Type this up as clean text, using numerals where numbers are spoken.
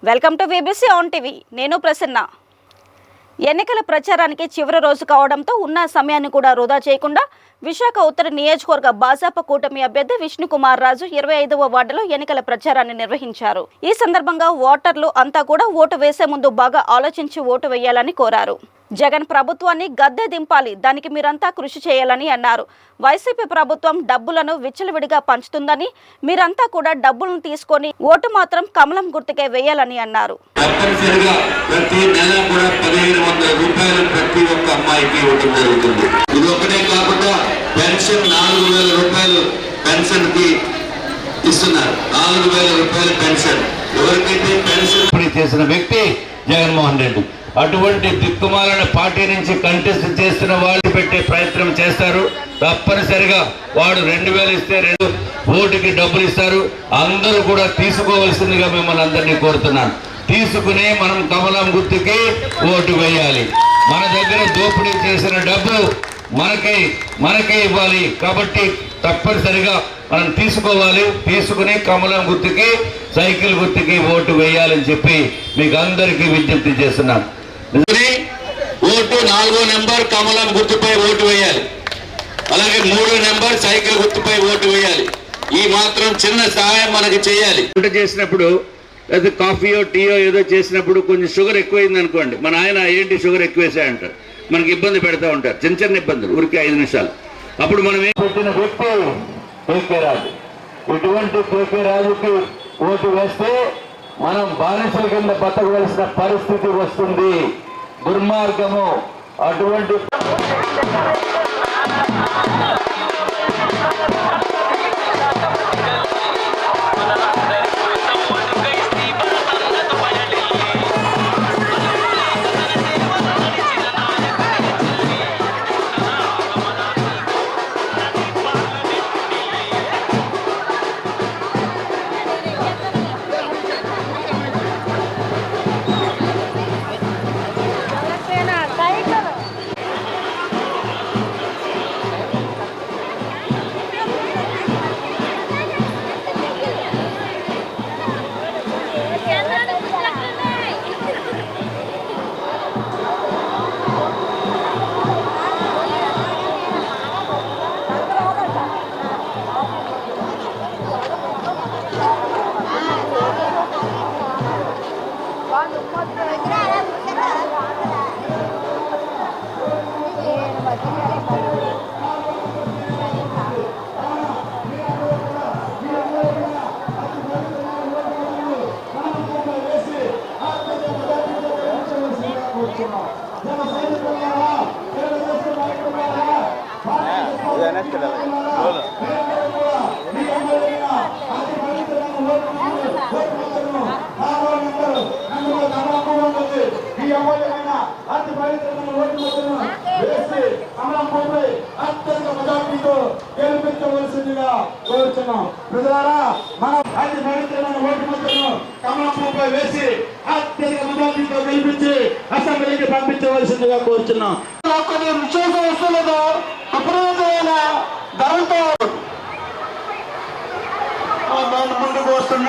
Welcome to VBC on TV. నేను ప్రసన్న. ఎన్నికల ప్రచారానికి చివరి రోజు కావడంతో ఉన్న సమయాన్ని కూడా వృధా చేయకుండా విశాఖ ఉత్తర నియోజకవర్గ భాజపా కూటమి అభ్యర్థి విష్ణుకుమార్ రాజు 25వ వార్డులో ఎన్నికల ప్రచారాన్ని నిర్వహించారు. ఈ సందర్భంగా ఓటర్లు అంతా కూడా ఓటు వేసే ముందు బాగా ఆలోచించి ఓటు వేయాలని కోరారు. జగన్ ప్రభుత్వాన్ని గద్దె దింపాలి, దానికి మీరంతా కృషి చేయాలని అన్నారు. వైసీపీ ప్రభుత్వం డబ్బులను విచ్చలవిడిగా పంచుతుందని, మీరంతా కూడా డబ్బులను తీసుకొని ఓటు మాత్రం కమలం గుర్తుకే వేయాలని అన్నారు. ప్రతి నెల కూడా 1500 రూపాయలు ప్రతి ఒక్క అమ్మాయికి ఇవ్వడం జరుగుతుంది. ఇది ఒకటే కాకుండా పెన్షన్ 4000 రూపాయలు పెన్షన్ కి ఇస్తున్నారు. 4000 రూపాయల పెన్షన్ ఎవరికైతే పెన్షన్ చేసిన వ్యక్తి జగన్మోహన్ రెడ్డి. అటువంటి దిక్కుమాలిన పార్టీ నుంచి కంటెస్ట్ చేస్తున్న వాళ్ళు పెట్టే ప్రయత్నం చేస్తారు. తప్పనిసరిగా వాడు 2000 ఇస్తే 2 ఓటుకి డబ్బులు ఇస్తారు. అందరూ కూడా తీసుకోవాల్సిందిగా మిమ్మల్ని అందరినీ కోరుతున్నాను. తీసుకుని మనం కమలం గుర్తుకి ఓటు వేయాలి. మన దగ్గర దోపిడీ చేసిన డబ్బు మనకే ఇవ్వాలి. కాబట్టి తప్పనిసరిగా మనం తీసుకోవాలి. తీసుకుని కమలం గుర్తుకి, సైకిల్ గుర్తుకి ఓటు వేయాలని చెప్పి మీకు అందరికీ విజ్ఞప్తి చేస్తున్నాను. ఓటు 4వ నెంబర్ కమలం గుర్తుపై ఓటు వేయాలి. అలాగే 3వ నెంబర్ సైకిల్ గుర్తుపై ఓటు వేయాలి. ఈ మాత్రం చిన్న సహాయం మనకి చేయాలి. వంట చేసినప్పుడు లేదా కాఫీయో టీయో ఏదో చేసినప్పుడు కొంచెం షుగర్ ఎక్కువైంది అనుకోండి, మన ఆయన ఏంటి షుగర్ ఎక్కువేసాయంటారు, మనకి ఇబ్బంది పెడతా ఉంటారు. చిన్న ఇబ్బందులు ఊరికి 5 నిమిషాలు. అప్పుడు మనం ఏం పెట్టిన వ్యక్తి కేకే రాజు. ఇటువంటి కేకే రాజుకి ఓటు వేస్తే మనం బానిసల కింద బతకవలసిన పరిస్థితి వస్తుంది. దుర్మార్గము. అటువంటి గెలిపించవలసిందిగా కోరుతున్నాం. ప్రజలారా, మనం అతి పవిత్రమైన ఓటు ముద్రను కమలం పువ్వుపై వేసి అత్యధిక మెజార్టీతో గెలిపించి అసెంబ్లీకి పంపించవలసిందిగా కోరుతున్నాం. కొన్ని విశేష వస్తువులతో విపరీతమైన ధరలతో ముందుకు వస్తున్నాం.